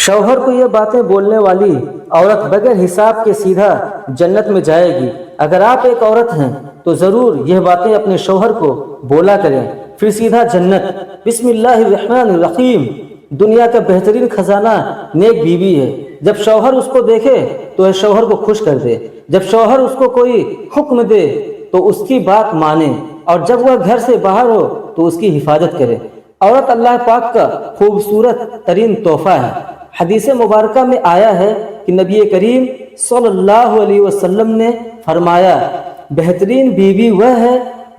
شوہر کو یہ باتیں بولنے والی عورت بغیر حساب کے سیدھا جنت میں جائے گی۔ اگر آپ ایک عورت ہیں تو ضرور یہ باتیں اپنے شوہر کو بولا کریں، پھر سیدھا جنت۔ بسم اللہ الرحمن الرحیم۔ دنیا کا بہترین خزانہ نیک بیوی ہے۔ جب شوہر اس کو دیکھے تو وہ شوہر کو خوش کر دے، جب شوہر اس کو کوئی حکم دے تو اس کی بات مانے، اور جب وہ گھر سے باہر ہو تو اس کی حفاظت کرے۔ عورت اللہ پاک کا خوبصورت ترین تحفہ ہے۔ حدیث مبارکہ میں آیا ہے کہ نبی کریم صلی اللہ علیہ وسلم نے فرمایا، بہترین بیوی وہ ہے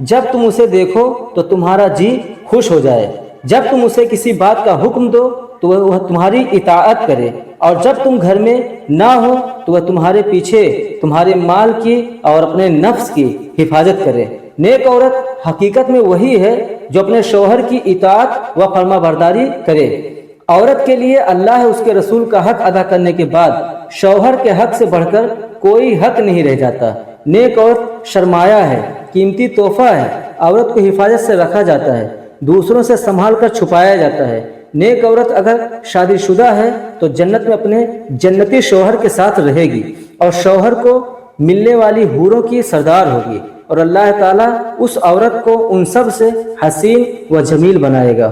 جب تم اسے دیکھو تو تمہارا جی خوش ہو جائے، جب تم اسے کسی بات کا حکم دو تو وہ تمہاری اطاعت کرے، اور جب تم گھر میں نہ ہو تو وہ تمہارے پیچھے تمہارے مال کی اور اپنے نفس کی حفاظت کرے۔ نیک عورت حقیقت میں وہی ہے جو اپنے شوہر کی اطاعت و فرما برداری کرے۔ عورت کے لیے اللہ اس کے رسول کا حق ادا کرنے کے بعد شوہر کے حق سے بڑھ کر کوئی حق نہیں رہ جاتا۔ نیک عورت سرمایہ ہے، قیمتی تحفہ ہے۔ عورت کو حفاظت سے رکھا جاتا ہے، دوسروں سے سنبھال کر چھپایا جاتا ہے۔ نیک عورت اگر شادی شدہ ہے تو جنت میں اپنے جنتی شوہر کے ساتھ رہے گی، اور شوہر کو ملنے والی حوروں کی سردار ہوگی، اور اللہ تعالیٰ اس عورت کو ان سب سے حسین و جمیل بنائے گا،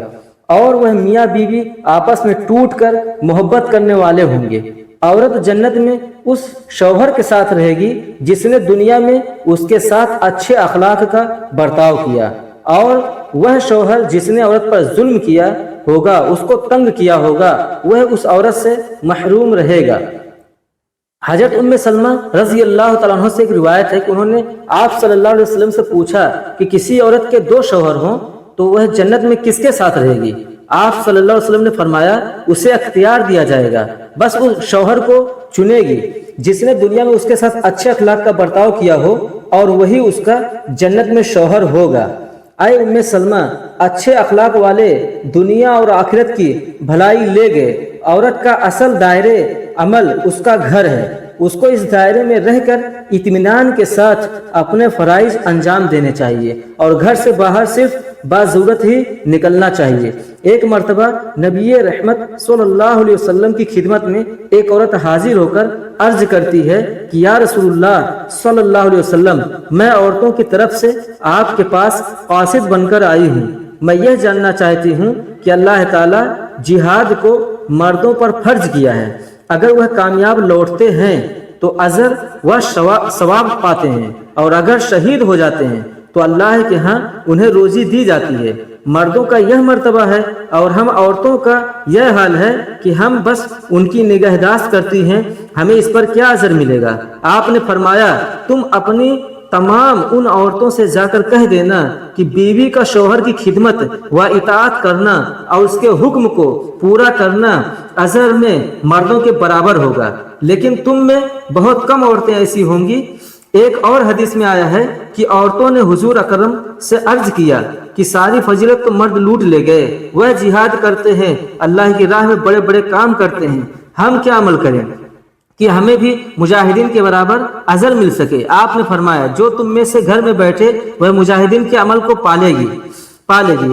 اور وہ میاں بیوی آپس میں ٹوٹ کر محبت کرنے والے ہوں گے۔ عورت جنت میں اس شوہر کے ساتھ رہے گی جس نے دنیا میں اس کے ساتھ اچھے اخلاق کا برتاؤ کیا، اور وہ شوہر جس نے عورت پر ظلم کیا ہوگا، اس کو تنگ کیا ہوگا، وہ اس عورت سے محروم رہے گا۔ حضرت ام سلمہ رضی اللہ تعالیٰ عنہ سے ایک روایت ہے کہ انہوں نے آپ صلی اللہ علیہ وسلم سے پوچھا کہ کسی عورت کے دو شوہر ہوں تو وہ جنت میں کس کے ساتھ رہے گی؟ آپ صلی اللہ علیہ وسلم نے فرمایا، اسے اختیار دیا جائے گا، بس اس شوہر کو چنے گی جس نے دنیا میں اس کے ساتھ اچھے اخلاق کا برتاؤ کیا ہو، اور وہی اس کا جنت میں شوہر ہوگا۔ اے ام سلمہ، اچھے اخلاق والے دنیا اور آخرت کی بھلائی لے گئے۔ عورت کا اصل دائرے عمل اس کا گھر ہے، اس کو اس دائرے میں رہ کر اطمینان کے ساتھ اپنے فرائض انجام دینے چاہیے، اور گھر سے باہر صرف باضرورت ہی نکلنا چاہیے۔ ایک مرتبہ نبی رحمت صلی اللہ علیہ وسلم کی خدمت میں ایک عورت حاضر ہو کر عرض کرتی ہے کہ یا رسول اللہ صلی اللہ علیہ وسلم، میں عورتوں کی طرف سے آپ کے پاس قاصد بن کر آئی ہوں۔ میں یہ جاننا چاہتی ہوں کہ اللہ تعالیٰ جہاد کو مردوں پر فرض کیا ہے، اگر وہ کامیاب لوٹتے ہیں تو اجر و ثواب پاتے ہیں، اور اگر شہید ہو جاتے ہیں تو اللہ کے ہاں انہیں روزی دی جاتی ہے۔ مردوں کا یہ مرتبہ ہے، اور ہم عورتوں کا یہ حال ہے کہ ہم بس ان کی نگہداشت کرتی ہیں، ہمیں اس پر کیا اجر ملے گا؟ آپ نے فرمایا، تم اپنی تمام ان عورتوں سے جا کر کہہ دینا کہ بیوی کا شوہر کی خدمت و اطاعت کرنا اور اس کے حکم کو پورا کرنا اجر میں مردوں کے برابر ہوگا، لیکن تم میں بہت کم عورتیں ایسی ہوں گی۔ ایک اور حدیث میں آیا ہے کہ عورتوں نے حضور اکرم سے عرض کیا کہ ساری فضیلت تو مرد لوٹ لے گئے، وہ جہاد کرتے ہیں، اللہ کی راہ میں بڑے بڑے کام کرتے ہیں، ہم کیا عمل کریں کہ ہمیں بھی مجاہدین کے برابر اجر مل سکے؟ آپ نے فرمایا، جو تم میں سے گھر میں بیٹھے وہ مجاہدین کے عمل کو پالے گی۔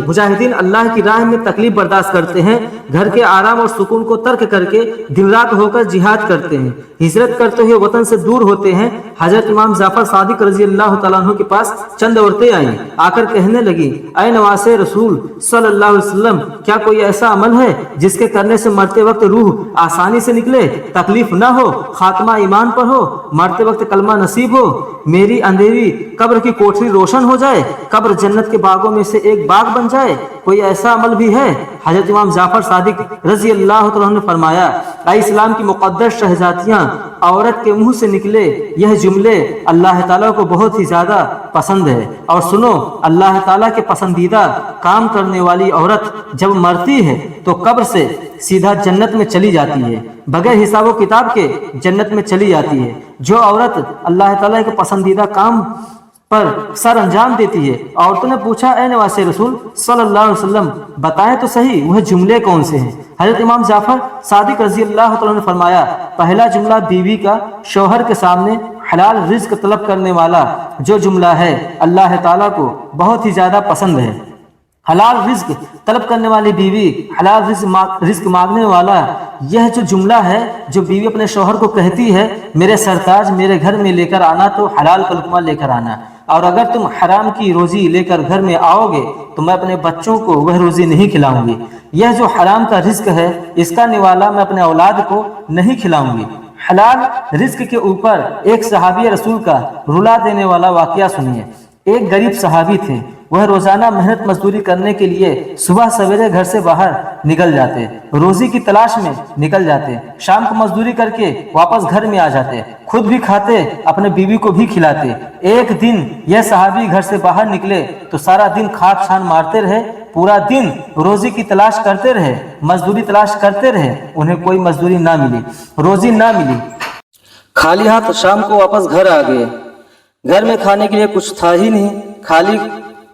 مجاہدین اللہ کی راہ میں تکلیف برداشت کرتے ہیں، گھر کے آرام اور سکون کو ترک کر کے دن رات ہو کر جہاد کرتے ہیں، ہجرت کرتے ہوئے وطن سے دور ہوتے ہیں۔ حضرت امام جعفر صادق رضی اللہ تعالیٰ عنہ کے پاس چند عورتیں آئیں، آ کر کہنے لگی، اے نواسے رسول صلی اللہ علیہ وسلم، کیا کوئی ایسا عمل ہے جس کے کرنے سے مرتے وقت روح آسانی سے نکلے، تکلیف نہ ہو، خاتمہ ایمان پر ہو، مرتے وقت کلمہ نصیب ہو، میری اندھیری قبر کی کوٹری روشن ہو جائے، قبر جنت کے باغوں میں سے ایک باغ بن جائے؟ کوئی ایسا عمل بھی ہے؟ حضرت امام جعفر صادق رضی اللہ عنہ نے فرمایا، اے اسلام کی مقدس شہزادیاں، عورت کے منہ سے نکلے یہ جملے اللہ تعالیٰ کو بہت ہی زیادہ پسند ہے، اور سنو، اللہ تعالیٰ کے پسندیدہ کام کرنے والی عورت جب مرتی ہے تو قبر سے سیدھا جنت میں چلی جاتی ہے، بغیر حساب و کتاب کے جنت میں چلی جاتی ہے۔ جو عورت اللہ تعالیٰ کے پسندیدہ کام پر سر انجام دیتی ہے۔ عورتوں نے پوچھا، اے نواسے رسول صلی اللہ علیہ وسلم، بتائیں تو صحیح وہ جملے کون سے ہیں؟ حضرت امام جعفر صادق رضی اللہ تعالیٰ نے فرمایا، پہلا جملہ بیوی کا شوہر کے سامنے حلال رزق طلب کرنے والا جو جملہ ہے اللہ تعالیٰ کو بہت ہی زیادہ پسند ہے۔ حلال رزق طلب کرنے والی بیوی، حلال رزق مانگنے والا، یہ جو جملہ ہے جو بیوی اپنے شوہر کو کہتی ہے، میرے سرتاج میرے گھر میں لے کر آنا تو حلال کا لقمہ لے کر آنا، اور اگر تم حرام کی روزی لے کر گھر میں آؤ گے تو میں اپنے بچوں کو وہ روزی نہیں کھلاؤں گی۔ یہ جو حرام کا رزق ہے اس کا نوالا میں اپنے اولاد کو نہیں کھلاؤں گی۔ حلال رزق کے اوپر ایک صحابی رسول کا رلا دینے والا واقعہ سنیے۔ ایک غریب صحابی تھے، وہ روزانہ محنت مزدوری کرنے کے لیے صبح سویرے گھر سے باہر نکل جاتے، روزی کی تلاش میں نکل جاتے، شام کو مزدوری کر کے واپس گھر میں آ جاتے، خود بھی کھاتے، اپنے بیوی کو بھی کھلاتے۔ ایک دن یہ صحابی گھر سے باہر نکلے تو سارا دن کھاک چھان مارتے رہے، پورا دن روزی کی تلاش کرتے رہے، مزدوری تلاش کرتے رہے، انہیں کوئی مزدوری نہ ملی، روزی نہ ملی، خالی ہاتھ شام کو واپس گھر آ گئے۔ گھر میں کھانے کے لیے کچھ تھا ہی نہیں، خالی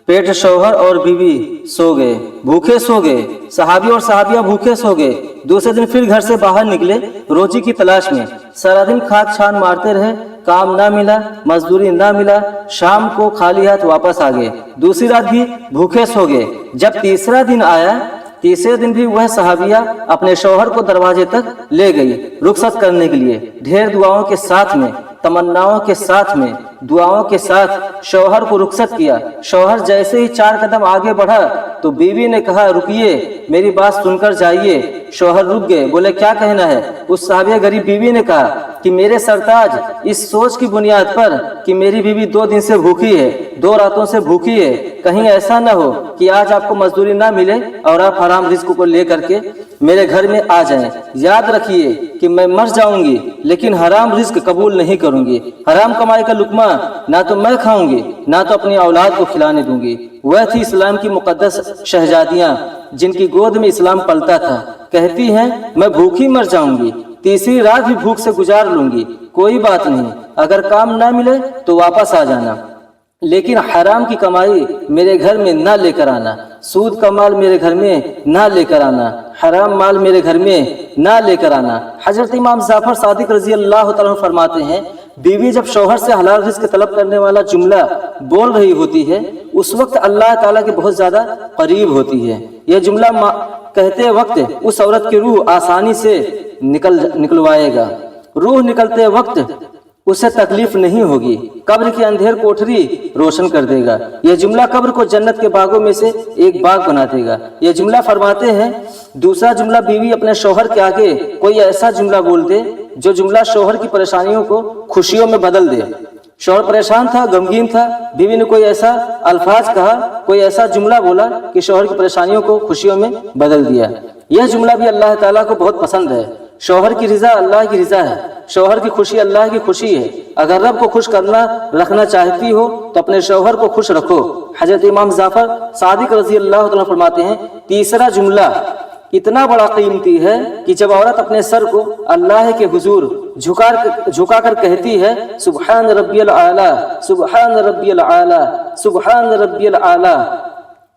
پیٹ شوہر اور بیوی سو گئے، بھوکے سو گئے، صحابی اور صحابیہ بھوکے سو گئے۔ دوسرے دن پھر گھر سے باہر نکلے روزی کی تلاش میں، سارا دن کھاک چھان مارتے رہے، کام نہ ملا، مزدوری نہ ملا، شام کو خالی ہاتھ واپس آ گئے، دوسری رات بھی بھوکے سو گئے۔ جب تیسرا دن آیا، تیسرے دن بھی وہ صحابیہ اپنے شوہر کو دروازے تک لے گئی رخصت کرنے کے لیے، ڈھیر دعاؤں کے ساتھ میں، تمناؤں کے ساتھ میں، دعاؤں کے ساتھ شوہر کو رخصت کیا۔ شوہر جیسے ہی 4 قدم آگے بڑھا تو بیوی نے کہا رکیے، میری بات سن کر جائیے۔ شوہر رک گئے، بولے کیا کہنا ہے؟ اس صحابیہ غریب بیوی نے کہا کہ میرے سرتاج، اس سوچ کی بنیاد پر کہ میری بیوی 2 دن سے بھوکی ہے، 2 راتوں سے بھوکی ہے، کہیں ایسا نہ ہو کہ آج آپ کو مزدوری نہ ملے اور آپ حرام رزق کو لے کر کے میرے گھر میں آ جائیں۔ یاد رکھیے کہ میں مر جاؤں گی لیکن حرام رزق قبول نہیں کروں گی، حرام کمائی کا لقمہ نہ تو میں کھاؤں گی نہ تو اپنی اولاد کو کھلانے دوں گی۔ وہ تھی اسلام کی مقدس شہزادیاں جن کی گود میں اسلام پلتا تھا، کہتی ہیں میں بھوکی مر جاؤں گی، تیسری رات بھی بھوک سے گزار لوں گی، کوئی بات نہیں، اگر کام نہ ملے تو واپس آ جانا، لیکن حرام کی کمائی میرے گھر میں نہ لے کر آنا، سود کا مال میرے گھر میں نہ لے کر آنا، حرام مال میرے گھر میں نہ لے کر آنا۔ حضرت امام جعفر صادق رضی اللہ تعالیٰ عنہ فرماتے ہیں، بیوی جب شوہر سے حلال رزق طلب کرنے والا جملہ بول رہی ہوتی ہے اس وقت اللہ تعالیٰ کے بہت زیادہ قریب ہوتی ہے۔ یہ جملہ کہتے وقت اس عورت کی روح آسانی سے نکلوائے گا، روح نکلتے وقت اسے تکلیف نہیں ہوگی، قبر کی اندھیر کوٹری روشن کر دے گا۔ یہ جملہ قبر کو جنت کے باغوں میں سے ایک باغ بنا دے گا۔ یہ جملہ فرماتے ہیں، دوسرا جملہ بیوی اپنے شوہر کے آگے کوئی ایسا جملہ بول دے جو جملہ شوہر کی پریشانیوں کو خوشیوں میں بدل دے۔ شوہر پریشان تھا، غمگین تھا، بیوی نے کوئی ایسا الفاظ کہا، کوئی ایسا جملہ بولا کہ شوہر کی پریشانیوں کو خوشیوں میں بدل دیا۔ یہ جملہ بھی اللہ تعالیٰ کو بہت پسند ہے۔ شوہر کی رضا اللہ کی رضا ہے، شوہر کی خوشی اللہ کی خوشی ہے۔ اگر رب کو خوش رکھنا چاہتی ہو تو اپنے شوہر کو خوش رکھو۔ حضرت امام جعفر صادق رضی اللہ عنہ فرماتے ہیں، تیسرا جملہ اتنا بڑا قیمتی ہے کہ جب عورت اپنے سر کو اللہ کے حضور جھکا کر کہتی ہے سبحان ربی العالی، سبحان ربی العالی، سبحان ربی العالی،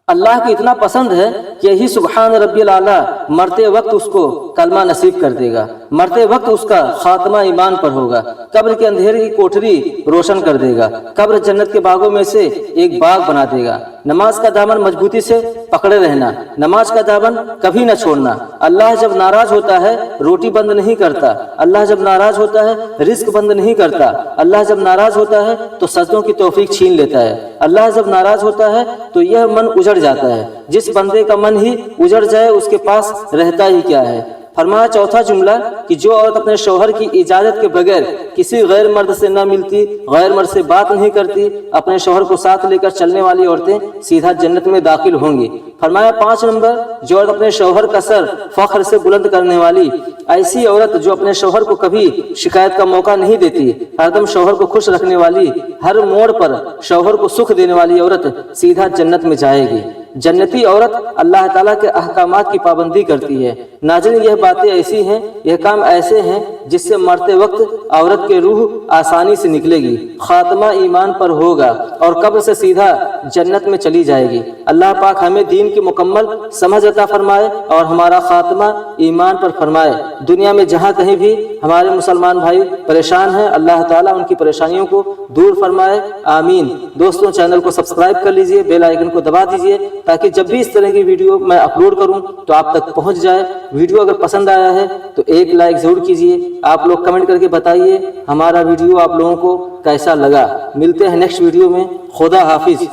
اللہ کو اتنا پسند ہے کہ یہی سبحان ربی العالی مرتے وقت اس کو کلمہ نصیب کر دے گا، مرتے وقت اس کا خاتمہ ایمان پر ہوگا، قبر کے اندھیرے کی کوٹری روشن کر دے گا، قبر جنت کے باغوں میں سے ایک باغ بنا دے گا۔ نماز کا دامن مضبوطی سے پکڑے رہنا، نماز کا دامن کبھی نہ چھوڑنا۔ اللہ جب ناراض ہوتا ہے روٹی بند نہیں کرتا، اللہ جب ناراض ہوتا ہے رزق بند نہیں کرتا، اللہ جب ناراض ہوتا ہے تو سجدوں کی توفیق چھین لیتا ہے، اللہ جب ناراض ہوتا ہے تو یہ من اجڑ جاتا ہے۔ جس بندے کا من ہی اجڑ جائے اس کے پاس رہتا ہی کیا ہے۔ فرمایا چوتھا جملہ کہ جو عورت اپنے شوہر کی اجازت کے بغیر کسی غیر مرد سے نہ ملتی، غیر مرد سے بات نہیں کرتی، اپنے شوہر کو ساتھ لے کر چلنے والی عورتیں سیدھا جنت میں داخل ہوں گی۔ فرمایا 5 نمبر، جو عورت اپنے شوہر کا سر فخر سے بلند کرنے والی، ایسی عورت جو اپنے شوہر کو کبھی شکایت کا موقع نہیں دیتی، ہر دم شوہر کو خوش رکھنے والی، ہر موڑ پر شوہر کو سکھ دینے والی عورت سیدھا جنت میں جائے گی۔ جنتی عورت اللہ تعالیٰ کے احکامات کی پابندی کرتی ہے۔ ناظرین، یہ باتیں ایسی ہیں، یہ کام ایسے ہیں جس سے مرتے وقت عورت کی روح آسانی سے نکلے گی، خاتمہ ایمان پر ہوگا اور قبر سے سیدھا جنت میں چلی جائے گی۔ اللہ پاک ہمیں دین کی مکمل سمجھ عطا فرمائے اور ہمارا خاتمہ ایمان پر فرمائے۔ دنیا میں جہاں کہیں بھی ہمارے مسلمان بھائی پریشان ہیں، اللہ تعالیٰ ان کی پریشانیوں کو دور فرمائے، آمین۔ دوستوں، چینل کو سبسکرائب کر لیجئے، بیل آئیکن کو دبا دیجئے تاکہ جب بھی اس طرح کی ویڈیو میں اپلوڈ کروں تو آپ تک پہنچ جائے۔ ویڈیو اگر پسند آیا ہے تو ایک لائک ضرور کیجئے۔ آپ لوگ کمنٹ کر کے بتائیے ہمارا ویڈیو آپ لوگوں کو کیسا لگا۔ ملتے ہیں نیکسٹ ویڈیو میں۔ خدا حافظ۔